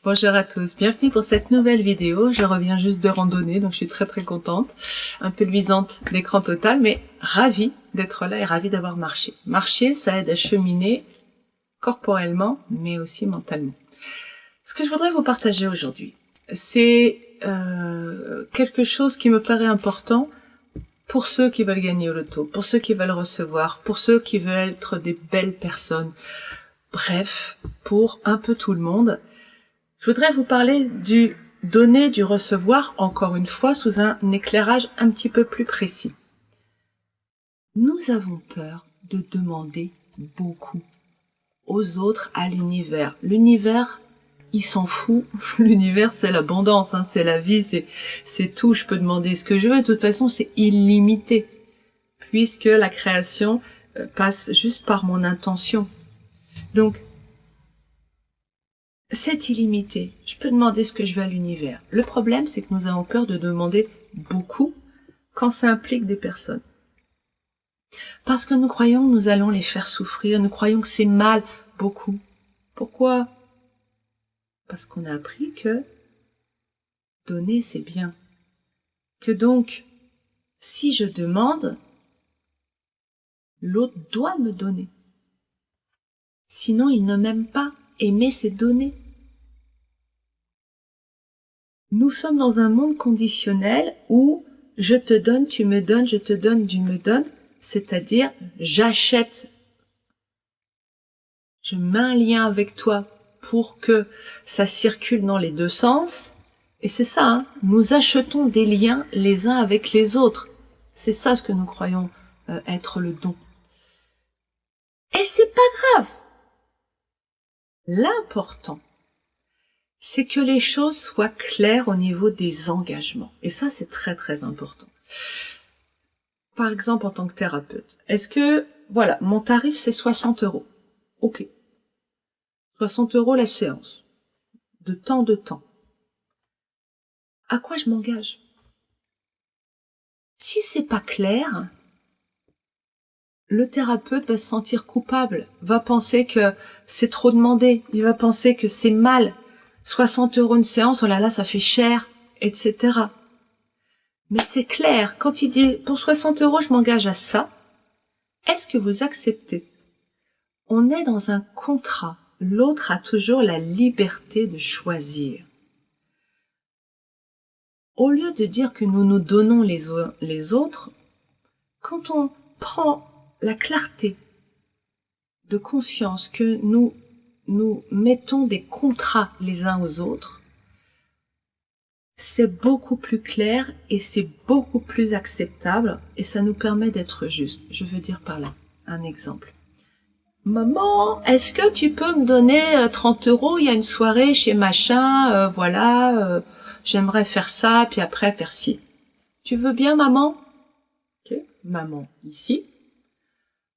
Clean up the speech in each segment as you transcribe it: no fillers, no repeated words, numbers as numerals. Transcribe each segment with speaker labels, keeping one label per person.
Speaker 1: Bonjour à tous, bienvenue pour cette nouvelle vidéo. Je reviens juste de randonnée, donc je suis très contente. Un peu luisante d'écran total, mais ravie d'être là et ravie d'avoir marché. Marcher, ça aide à cheminer corporellement, mais aussi mentalement. Ce que je voudrais vous partager aujourd'hui, c'est quelque chose qui me paraît important pour ceux qui veulent gagner au loto, pour ceux qui veulent recevoir, pour ceux qui veulent être des belles personnes. Bref, pour un peu tout le monde. Je voudrais vous parler du donner, du recevoir, encore une fois, sous un éclairage un petit peu plus précis. Nous avons peur de demander beaucoup aux autres, à l'univers. L'univers, il s'en fout. L'univers, c'est l'abondance, hein, c'est la vie, c'est tout. Je peux demander ce que je veux. De toute façon, c'est illimité, puisque la création passe juste par mon intention. Donc, c'est illimité. Je peux demander ce que je veux à l'univers. Le problème, c'est que nous avons peur de demander beaucoup quand ça implique des personnes. Parce que nous croyons que nous allons les faire souffrir, nous croyons que c'est mal, beaucoup. Pourquoi? Parce qu'on a appris que donner, c'est bien. Que donc, si je demande, l'autre doit me donner. Sinon, il ne m'aime pas. Aimer, c'est donner. Nous sommes dans un monde conditionnel où je te donne, tu me donnes, je te donne, tu me donnes, c'est-à-dire j'achète, je mets un lien avec toi pour que ça circule dans les deux sens, et c'est ça, hein, nous achetons des liens les uns avec les autres, c'est ça ce que nous croyons être le don. Et c'est pas grave. L'important, c'est que les choses soient claires au niveau des engagements. Et ça, c'est très important. Par exemple, en tant que thérapeute, est-ce que, voilà, mon tarif, c'est 60 €. Ok. 60 € la séance. De temps. À quoi je m'engage? Si c'est pas clair, le thérapeute va se sentir coupable, va penser que c'est trop demandé, il va penser que c'est mal. 60 € une séance, oh là là, ça fait cher, etc. Mais c'est clair, quand il dit pour 60 € je m'engage à ça, est-ce que vous acceptez? On est dans un contrat, l'autre a toujours la liberté de choisir. Au lieu de dire que nous nous donnons les autres, quand on prend la clarté de conscience que nous mettons des contrats les uns aux autres, c'est beaucoup plus clair et c'est beaucoup plus acceptable et ça nous permet d'être juste. Je veux dire par là, un exemple. Maman, est-ce que tu peux me donner 30 €? Il y a une soirée chez machin, voilà, j'aimerais faire ça, puis après faire ci. Tu veux bien, maman? Ok, maman, ici.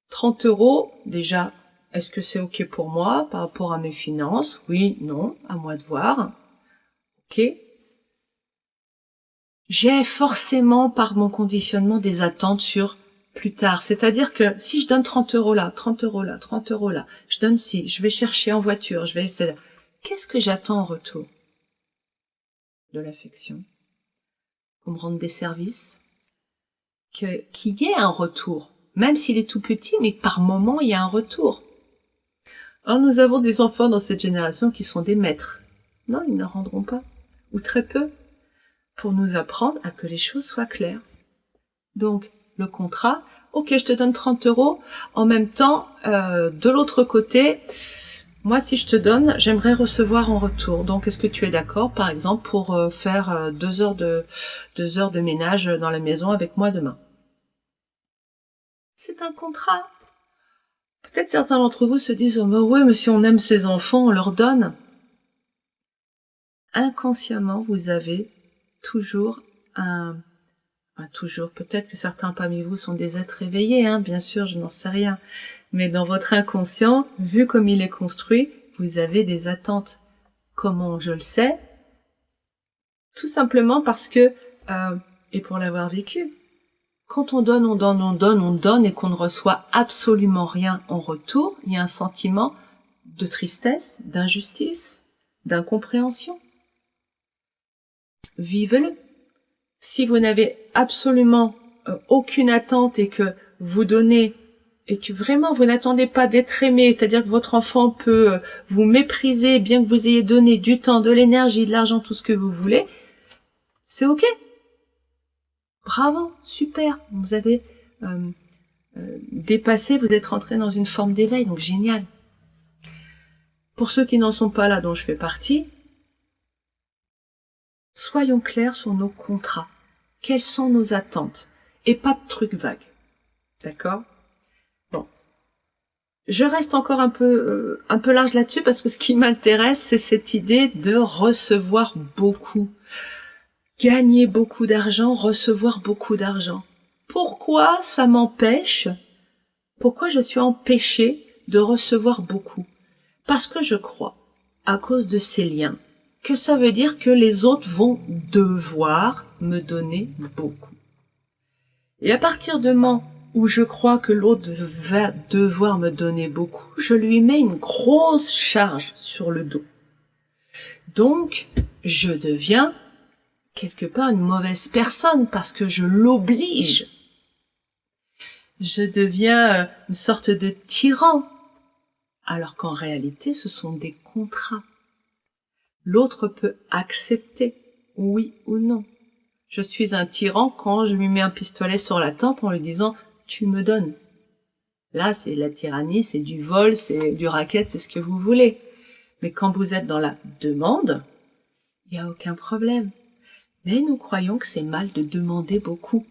Speaker 1: 30 €, déjà, est-ce que c'est ok pour moi par rapport à mes finances? Oui, non, à moi de voir. Ok. J'ai forcément, par mon conditionnement, des attentes sur plus tard. C'est-à-dire que si je donne 30 € là, 30 € là, 30 € là, je donne ci, je vais chercher en voiture, je vais essayer. Qu'est-ce que j'attends en retour? De l'affection. Qu'on me rende des services. Qu'il y ait un retour. Même s'il est tout petit, mais par moment, il y a un retour. Or, nous avons des enfants dans cette génération qui sont des maîtres. Non, ils ne rendront pas. Ou très peu. Pour nous apprendre à que les choses soient claires. Donc, le contrat, ok, je te donne 30 €, en même temps, de l'autre côté, moi, si je te donne, j'aimerais recevoir en retour. Donc, est-ce que tu es d'accord, par exemple, pour faire 2 heures de ménage dans la maison avec moi demain? C'est un contrat. Peut-être certains d'entre vous se disent, oh, bah ouais, mais si on aime ses enfants, on leur donne. Inconsciemment, vous avez toujours peut-être que certains parmi vous sont des êtres éveillés, hein, bien sûr, je n'en sais rien. Mais dans votre inconscient, vu comme il est construit, vous avez des attentes. Comment je le sais? Tout simplement parce que, et pour l'avoir vécu, quand on donne et qu'on ne reçoit absolument rien en retour, il y a un sentiment de tristesse, d'injustice, d'incompréhension. Vivez-le. Si vous n'avez absolument aucune attente et que vous donnez et que vraiment vous n'attendez pas d'être aimé, c'est-à-dire que votre enfant peut vous mépriser bien que vous ayez donné du temps, de l'énergie, de l'argent, tout ce que vous voulez, c'est ok. Bravo, super, vous avez dépassé, vous êtes rentré dans une forme d'éveil, donc génial. Pour ceux qui n'en sont pas là, dont je fais partie, soyons clairs sur nos contrats. Quelles sont nos attentes? Et pas de trucs vagues. D'accord? Bon. Je reste encore un peu large là-dessus parce que ce qui m'intéresse, c'est cette idée de recevoir beaucoup. Gagner beaucoup d'argent, recevoir beaucoup d'argent. Pourquoi ça m'empêche? Pourquoi je suis empêchée de recevoir beaucoup? Parce que je crois, à cause de ces liens, que ça veut dire que les autres vont devoir me donner beaucoup. Et à partir du moment où je crois que l'autre va devoir me donner beaucoup, je lui mets une grosse charge sur le dos. Donc, je deviens quelque part une mauvaise personne parce que je l'oblige. Je deviens une sorte de tyran, alors qu'en réalité, ce sont des contrats. L'autre peut accepter, oui ou non. Je suis un tyran quand je lui mets un pistolet sur la tempe en lui disant « tu me donnes ». Là, c'est la tyrannie, c'est du vol, c'est du racket, c'est ce que vous voulez. Mais quand vous êtes dans la demande, il n'y a aucun problème. Mais nous croyons que c'est mal de demander beaucoup.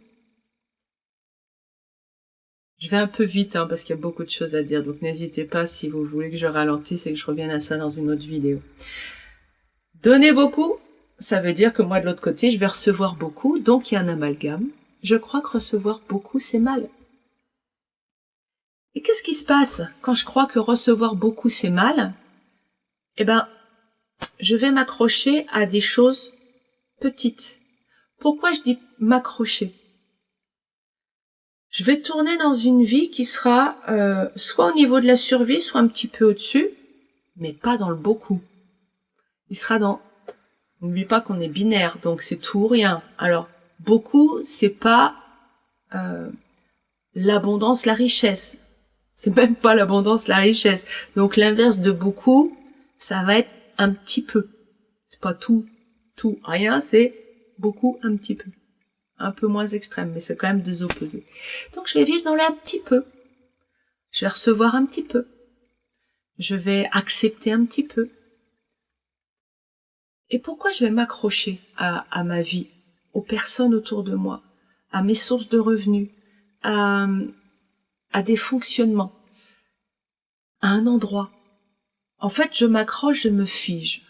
Speaker 1: Je vais un peu vite parce qu'il y a beaucoup de choses à dire, donc n'hésitez pas si vous voulez que je ralentisse et que je revienne à ça dans une autre vidéo. Donner beaucoup, ça veut dire que moi de l'autre côté, je vais recevoir beaucoup, donc il y a un amalgame. Je crois que recevoir beaucoup, c'est mal. Et qu'est-ce qui se passe quand je crois que recevoir beaucoup, c'est mal? Eh ben, je vais m'accrocher à des choses petites. Pourquoi je dis m'accrocher? Je vais tourner dans une vie qui sera soit au niveau de la survie, soit un petit peu au-dessus, mais pas dans le beaucoup. Il sera dans... N'oublie pas qu'on est binaire, donc c'est tout ou rien. Alors, beaucoup, c'est pas l'abondance, la richesse. C'est même pas l'abondance, la richesse. Donc l'inverse de beaucoup, ça va être un petit peu. C'est pas tout, rien, c'est beaucoup, un petit peu. Un peu moins extrême, mais c'est quand même deux opposés. Donc je vais vivre dans le un petit peu. Je vais recevoir un petit peu. Je vais accepter un petit peu. Et pourquoi je vais m'accrocher à ma vie, aux personnes autour de moi, à mes sources de revenus, à des fonctionnements, à un endroit? En fait, je m'accroche, je me fige.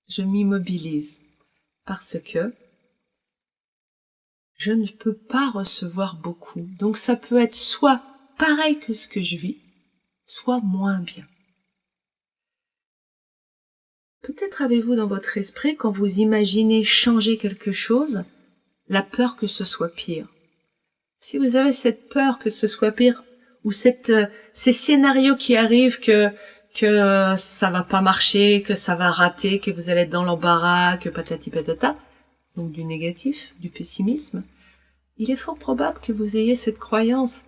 Speaker 1: Je m'immobilise. Parce que je ne peux pas recevoir beaucoup. Donc ça peut être soit pareil que ce que je vis, soit moins bien. Peut-être avez-vous dans votre esprit, quand vous imaginez changer quelque chose, la peur que ce soit pire. Si vous avez cette peur que ce soit pire, ou ces scénarios qui arrivent que ça va pas marcher, que ça va rater, que vous allez être dans l'embarras, que patati patata, donc du négatif, du pessimisme, il est fort probable que vous ayez cette croyance.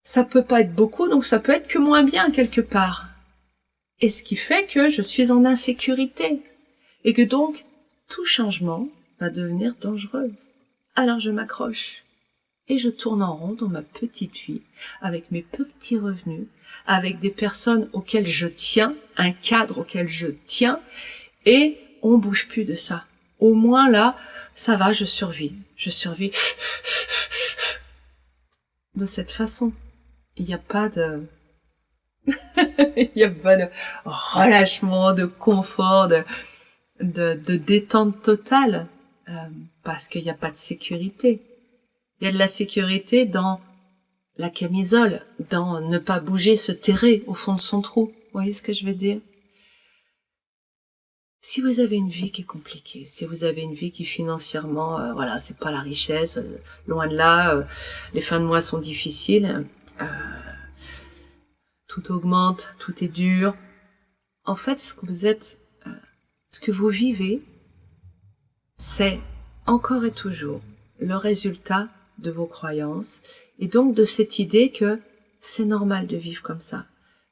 Speaker 1: Ça peut pas être beaucoup, donc ça peut être que moins bien quelque part. Et ce qui fait que je suis en insécurité. Et que donc, tout changement va devenir dangereux. Alors je m'accroche. Et je tourne en rond dans ma petite vie, avec mes petits revenus, avec des personnes auxquelles je tiens, un cadre auquel je tiens, et on bouge plus de ça. Au moins là, ça va, je survis. Je survis de cette façon. Il n'y a pas de... Il n'y a pas de relâchement, de confort, de détente totale, parce qu'il n'y a pas de sécurité. Il y a de la sécurité dans la camisole, dans ne pas bouger, se terrer au fond de son trou. Vous voyez ce que je veux dire? Si vous avez une vie qui est compliquée, si vous avez une vie qui financièrement, voilà, c'est pas la richesse, loin de là, les fins de mois sont difficiles, tout augmente, tout est dur, en fait, ce que vous vivez, c'est encore et toujours le résultat de vos croyances et donc de cette idée que c'est normal de vivre comme ça,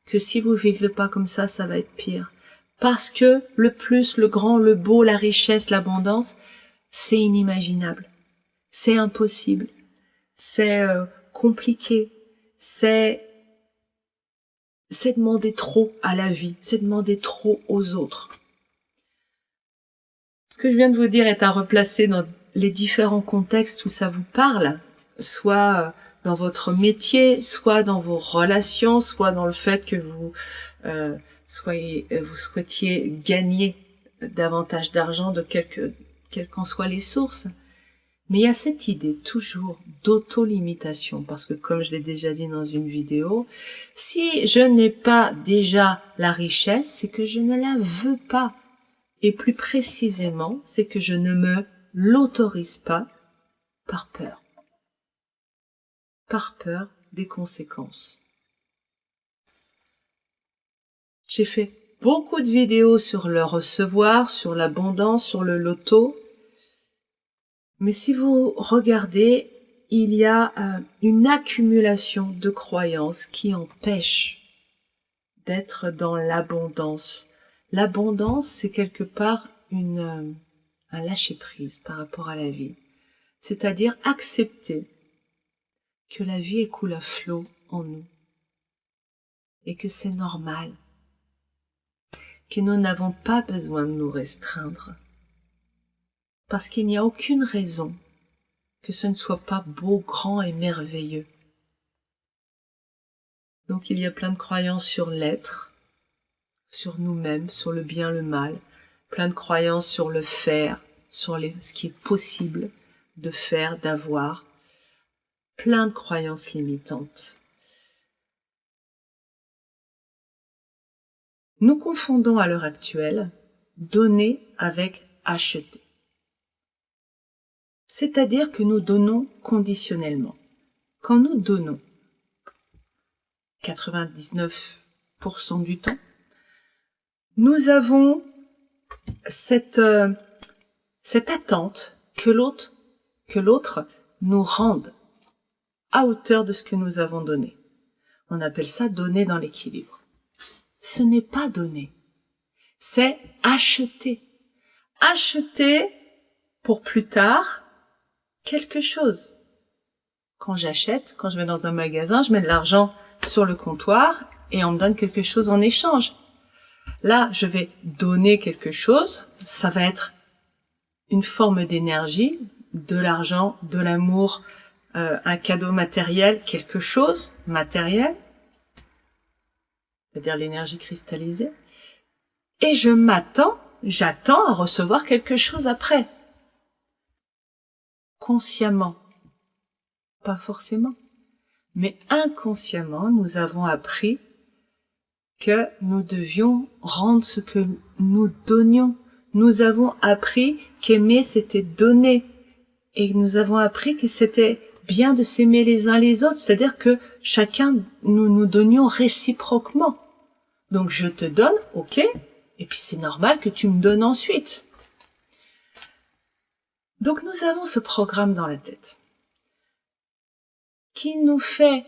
Speaker 1: que si vous vivez pas comme ça va être pire. Parce que le plus, le grand, le beau, la richesse, l'abondance, c'est inimaginable, c'est impossible, c'est compliqué, c'est demander trop à la vie, c'est demander trop aux autres. Ce que je viens de vous dire est à replacer dans les différents contextes où ça vous parle, soit dans votre métier, soit dans vos relations, soit dans le fait que vous souhaitiez gagner davantage d'argent de quelles qu'en soient les sources. Mais il y a cette idée toujours d'auto-limitation, parce que comme je l'ai déjà dit dans une vidéo, si je n'ai pas déjà la richesse, c'est que je ne la veux pas. Et plus précisément, c'est que je ne me l'autorise pas par peur. Par peur des conséquences. J'ai fait beaucoup de vidéos sur le recevoir, sur l'abondance, sur le loto. Mais si vous regardez, il y a une accumulation de croyances qui empêchent d'être dans l'abondance. L'abondance, c'est quelque part un lâcher-prise par rapport à la vie. C'est-à-dire accepter que la vie coule à flot en nous et que c'est normal, que nous n'avons pas besoin de nous restreindre parce qu'il n'y a aucune raison que ce ne soit pas beau, grand et merveilleux. Donc il y a plein de croyances sur l'être, sur nous-mêmes, sur le bien, le mal, plein de croyances sur le faire, sur ce qui est possible de faire, d'avoir, plein de croyances limitantes. Nous confondons à l'heure actuelle donner avec acheter. C'est-à-dire que nous donnons conditionnellement. Quand nous donnons 99% du temps, nous avons cette attente que l'autre nous rende à hauteur de ce que nous avons donné. On appelle ça donner dans l'équilibre. Ce n'est pas donner, c'est acheter. Acheter pour plus tard quelque chose. Quand j'achète, quand je vais dans un magasin, je mets de l'argent sur le comptoir et on me donne quelque chose en échange. Là, je vais donner quelque chose, ça va être une forme d'énergie, de l'argent, de l'amour, un cadeau matériel, quelque chose matériel, c'est-à-dire l'énergie cristallisée, et j'attends à recevoir quelque chose après. Consciemment, pas forcément, mais inconsciemment, nous avons appris que nous devions rendre ce que nous donnions. Nous avons appris qu'aimer, c'était donner. Et nous avons appris que c'était bien de s'aimer les uns les autres, c'est-à-dire que chacun, nous donnions réciproquement. Donc je te donne, ok, et puis c'est normal que tu me donnes ensuite. Donc nous avons ce programme dans la tête qui nous fait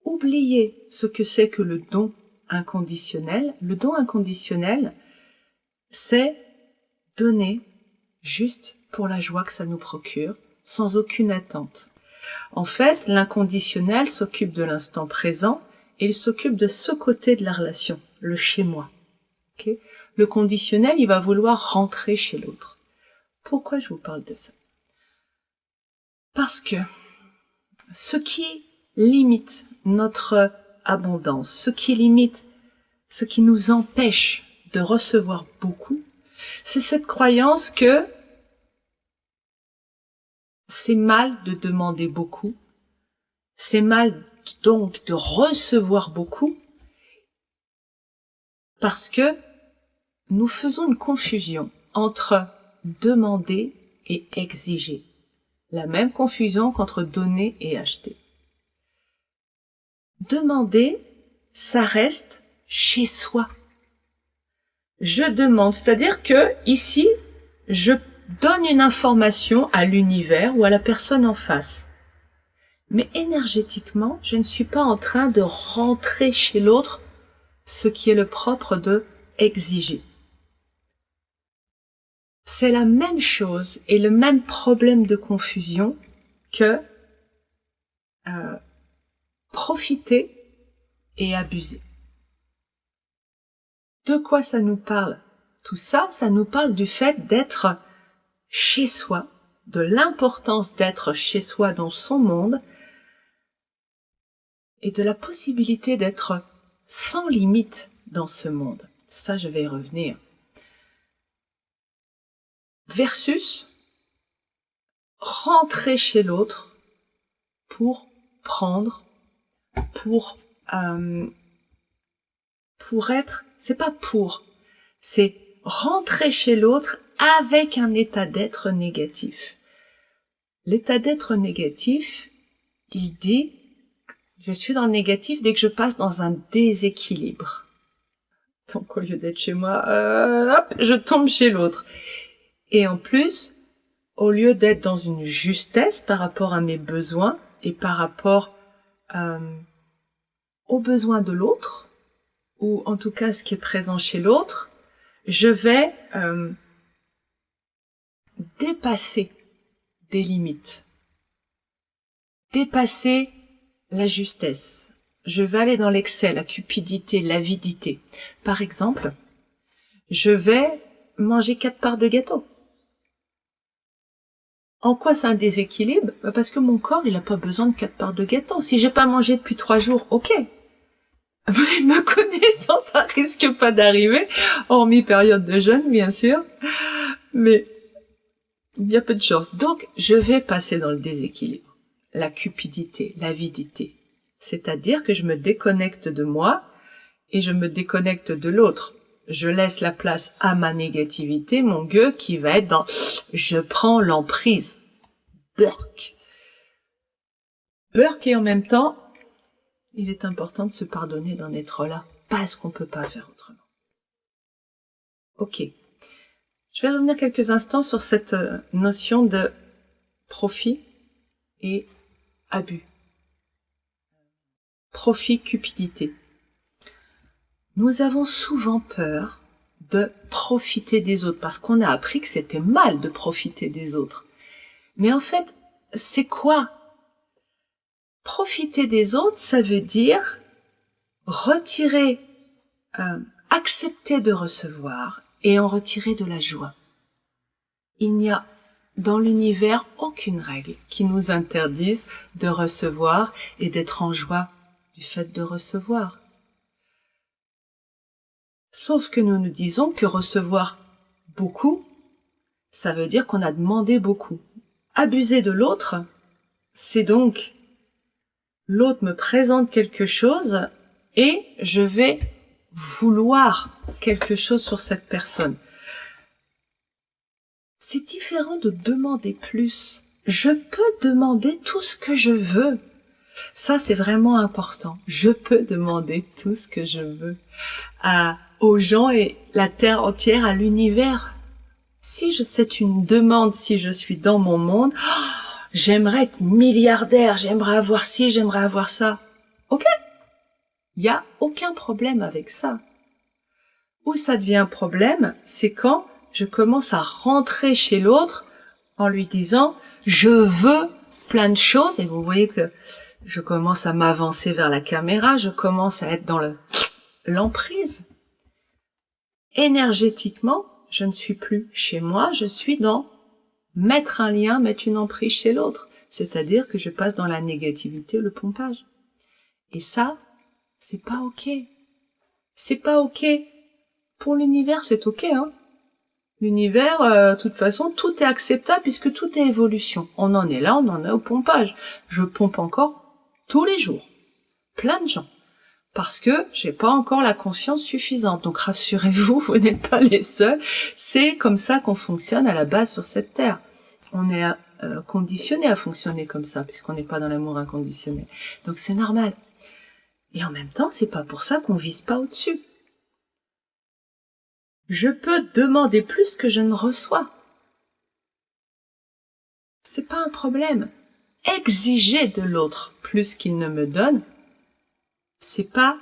Speaker 1: oublier ce que c'est que le don inconditionnel. Le don inconditionnel, c'est donner juste pour la joie que ça nous procure, sans aucune attente. En fait, l'inconditionnel s'occupe de l'instant présent et il s'occupe de ce côté de la relation, le chez-moi. Okay? Le conditionnel, il va vouloir rentrer chez l'autre. Pourquoi je vous parle de ça? Parce que ce qui limite notre abondance, ce qui nous empêche de recevoir beaucoup, c'est cette croyance que c'est mal de demander beaucoup, c'est mal donc de recevoir beaucoup, parce que nous faisons une confusion entre demander et exiger. La même confusion qu'entre donner et acheter. Demander, ça reste chez soi. Je demande, c'est-à-dire que ici, je donne une information à l'univers ou à la personne en face. Mais énergétiquement, je ne suis pas en train de rentrer chez l'autre ce qui est le propre de exiger. C'est la même chose et le même problème de confusion que profiter et abuser. De quoi ça nous parle? Tout ça, ça nous parle du fait d'être chez soi, de l'importance d'être chez soi dans son monde et de la possibilité d'être sans limite dans ce monde. Ça, je vais y revenir. Versus rentrer chez l'autre pour prendre, pour être, c'est pas pour, c'est rentrer chez l'autre avec un état d'être négatif. L'état d'être négatif, il dit, je suis dans le négatif dès que je passe dans un déséquilibre. Donc au lieu d'être chez moi, hop, je tombe chez l'autre. Et en plus, au lieu d'être dans une justesse par rapport à mes besoins et par rapport aux besoins de l'autre, ou en tout cas ce qui est présent chez l'autre, je vais dépasser des limites, dépasser la justesse. Je vais aller dans l'excès, la cupidité, l'avidité. Par exemple, je vais manger 4 parts de gâteau. En quoi c'est un déséquilibre? Parce que mon corps, il n'a pas besoin de 4 parts de gâteau. Si j'ai pas mangé depuis 3 jours, ok. Mais me connaissant, ça risque pas d'arriver, hormis période de jeûne, bien sûr. Mais il y a peu de chance. Donc, je vais passer dans le déséquilibre. La cupidité, l'avidité. C'est-à-dire que je me déconnecte de moi et je me déconnecte de l'autre. Je laisse la place à ma négativité, mon gueux, qui va être dans « je prends l'emprise ». Burk. Burk et en même temps, il est important de se pardonner d'en être là, parce qu'on peut pas faire autrement. Ok. Je vais revenir quelques instants sur cette notion de profit et abus. Profit, cupidité. Nous avons souvent peur de profiter des autres, parce qu'on a appris que c'était mal de profiter des autres. Mais en fait, c'est quoi? Profiter des autres, ça veut dire retirer, accepter de recevoir et en retirer de la joie. Il n'y a dans l'univers aucune règle qui nous interdise de recevoir et d'être en joie du fait de recevoir. Sauf que nous nous disons que recevoir beaucoup, ça veut dire qu'on a demandé beaucoup. Abuser de l'autre, c'est donc l'autre me présente quelque chose et je vais vouloir quelque chose sur cette personne. C'est différent de demander plus. Je peux demander tout ce que je veux. Ça, c'est vraiment important. Je peux demander tout ce que je veux aux gens et la terre entière, à l'univers. Si c'est une demande, si je suis dans mon monde, j'aimerais être milliardaire, j'aimerais avoir ci, j'aimerais avoir ça. Ok. Il n'y a aucun problème avec ça. Où ça devient un problème, c'est quand je commence à rentrer chez l'autre en lui disant « je veux plein de choses » et vous voyez que je commence à m'avancer vers la caméra, je commence à être dans l'emprise. Énergétiquement, je ne suis plus chez moi, je suis dans mettre un lien, mettre une emprise chez l'autre. C'est-à-dire que je passe dans la négativité, le pompage. Et ça, c'est pas ok. C'est pas ok. Pour l'univers, c'est ok, hein. L'univers, de toute façon, tout est acceptable puisque tout est évolution. On en est là, on en est au pompage. Je pompe encore tous les jours. Plein de gens. Parce que j'ai pas encore la conscience suffisante. Donc rassurez-vous, vous n'êtes pas les seuls. C'est comme ça qu'on fonctionne à la base sur cette terre. On est conditionné à fonctionner comme ça, puisqu'on n'est pas dans l'amour inconditionnel. Donc c'est normal. Et en même temps, c'est pas pour ça qu'on vise pas au-dessus. Je peux demander plus que je ne reçois. C'est pas un problème. Exiger de l'autre plus qu'il ne me donne, c'est pas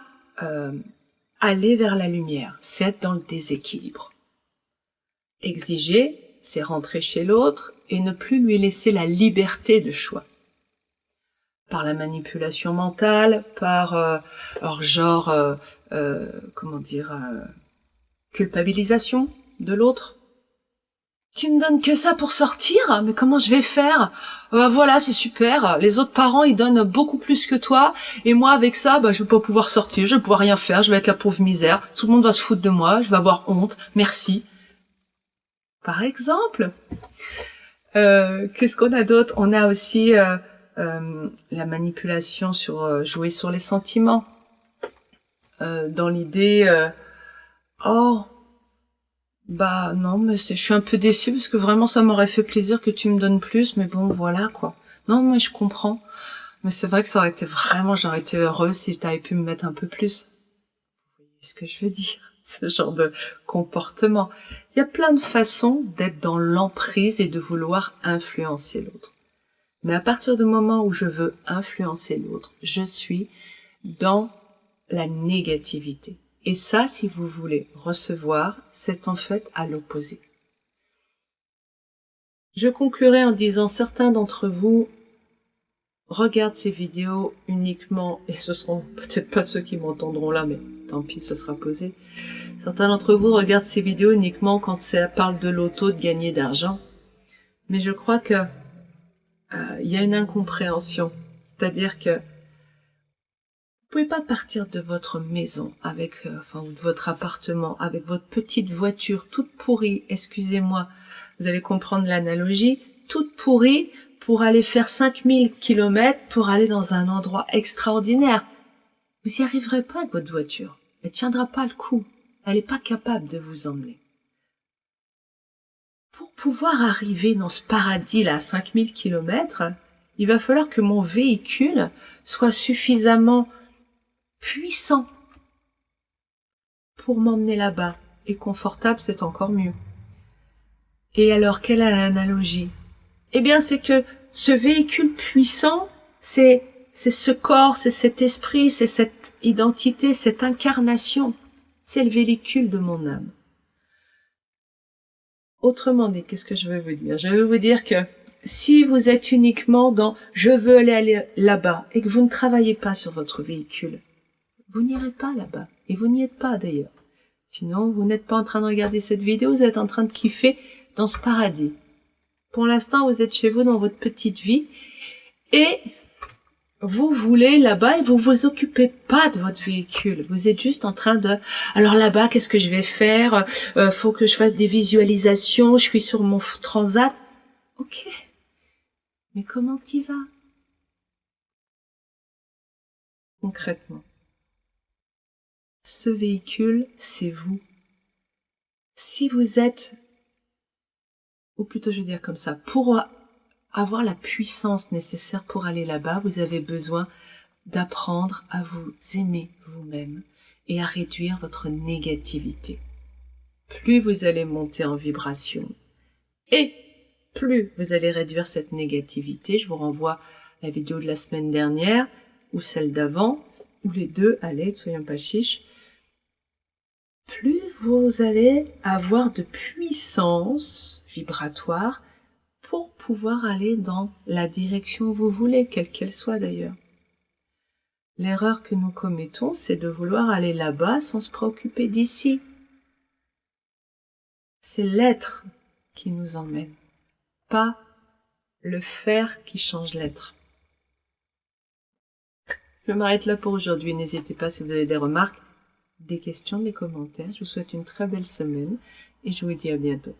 Speaker 1: aller vers la lumière, c'est être dans le déséquilibre. Exiger, c'est rentrer chez l'autre et ne plus lui laisser la liberté de choix. Par la manipulation mentale, par culpabilisation de l'autre. Tu me donnes que ça pour sortir? Mais comment je vais faire? Voilà, c'est super. Les autres parents, ils donnent beaucoup plus que toi. Et moi, avec ça, je vais pas pouvoir sortir. Je vais pouvoir rien faire. Je vais être la pauvre misère. Tout le monde va se foutre de moi. Je vais avoir honte. Merci. Par exemple. Qu'est-ce qu'on a d'autre? On a aussi la manipulation sur jouer sur les sentiments. Dans l'idée, non, mais je suis un peu déçue parce que vraiment ça m'aurait fait plaisir que tu me donnes plus, mais bon, voilà, quoi. Non, mais je comprends. Mais c'est vrai que j'aurais été heureuse si t'avais pu me mettre un peu plus. Vous voyez ce que je veux dire? Ce genre de comportement. Il y a plein de façons d'être dans l'emprise et de vouloir influencer l'autre. Mais à partir du moment où je veux influencer l'autre, je suis dans la négativité. Et ça, si vous voulez recevoir, c'est en fait à l'opposé. Je conclurai en disant, certains d'entre vous regardent ces vidéos uniquement, et ce seront peut-être pas ceux qui m'entendront là, mais tant pis, ce sera posé. Certains d'entre vous regardent ces vidéos uniquement quand ça parle de l'auto, de gagner d'argent. Mais je crois que il y a une incompréhension. C'est-à-dire que vous pouvez pas partir de votre maison avec, de votre appartement, avec votre petite voiture toute pourrie, excusez-moi, vous allez comprendre l'analogie, toute pourrie pour aller faire 5000 kilomètres pour aller dans un endroit extraordinaire. Vous y arriverez pas avec votre voiture. Elle tiendra pas le coup. Elle est pas capable de vous emmener. Pour pouvoir arriver dans ce paradis-là à 5000 kilomètres, il va falloir que mon véhicule soit suffisamment puissant pour m'emmener là-bas. Et confortable, c'est encore mieux. Et alors, quelle est l'analogie? Eh bien, c'est que ce véhicule puissant, c'est ce corps, c'est cet esprit, c'est cette identité, cette incarnation. C'est le véhicule de mon âme. Autrement dit, qu'est-ce que je veux vous dire? Je veux vous dire que si vous êtes uniquement dans « je veux aller là-bas » et que vous ne travaillez pas sur votre véhicule, vous n'irez pas là-bas. Et vous n'y êtes pas d'ailleurs. Sinon, vous n'êtes pas en train de regarder cette vidéo, vous êtes en train de kiffer dans ce paradis. Pour l'instant, vous êtes chez vous dans votre petite vie et vous voulez là-bas et vous vous occupez pas de votre véhicule. Vous êtes juste en train de, alors là-bas, qu'est-ce que je vais faire? Faut que je fasse des visualisations, je suis sur mon transat. Ok. Mais comment t'y vas? Concrètement. Ce véhicule, c'est vous. Si vous êtes, ou plutôt je vais dire comme ça, pour avoir la puissance nécessaire pour aller là-bas, vous avez besoin d'apprendre à vous aimer vous-même et à réduire votre négativité. Plus vous allez monter en vibration et plus vous allez réduire cette négativité, je vous renvoie à la vidéo de la semaine dernière ou celle d'avant, ou les deux, allez, soyons pas chiches, plus vous allez avoir de puissance vibratoire pour pouvoir aller dans la direction où vous voulez, quelle qu'elle soit d'ailleurs. L'erreur que nous commettons, c'est de vouloir aller là-bas sans se préoccuper d'ici. C'est l'être qui nous emmène, pas le faire qui change l'être. Je m'arrête là pour aujourd'hui. N'hésitez pas si vous avez des remarques, des questions, des commentaires. Je vous souhaite une très belle semaine et je vous dis à bientôt.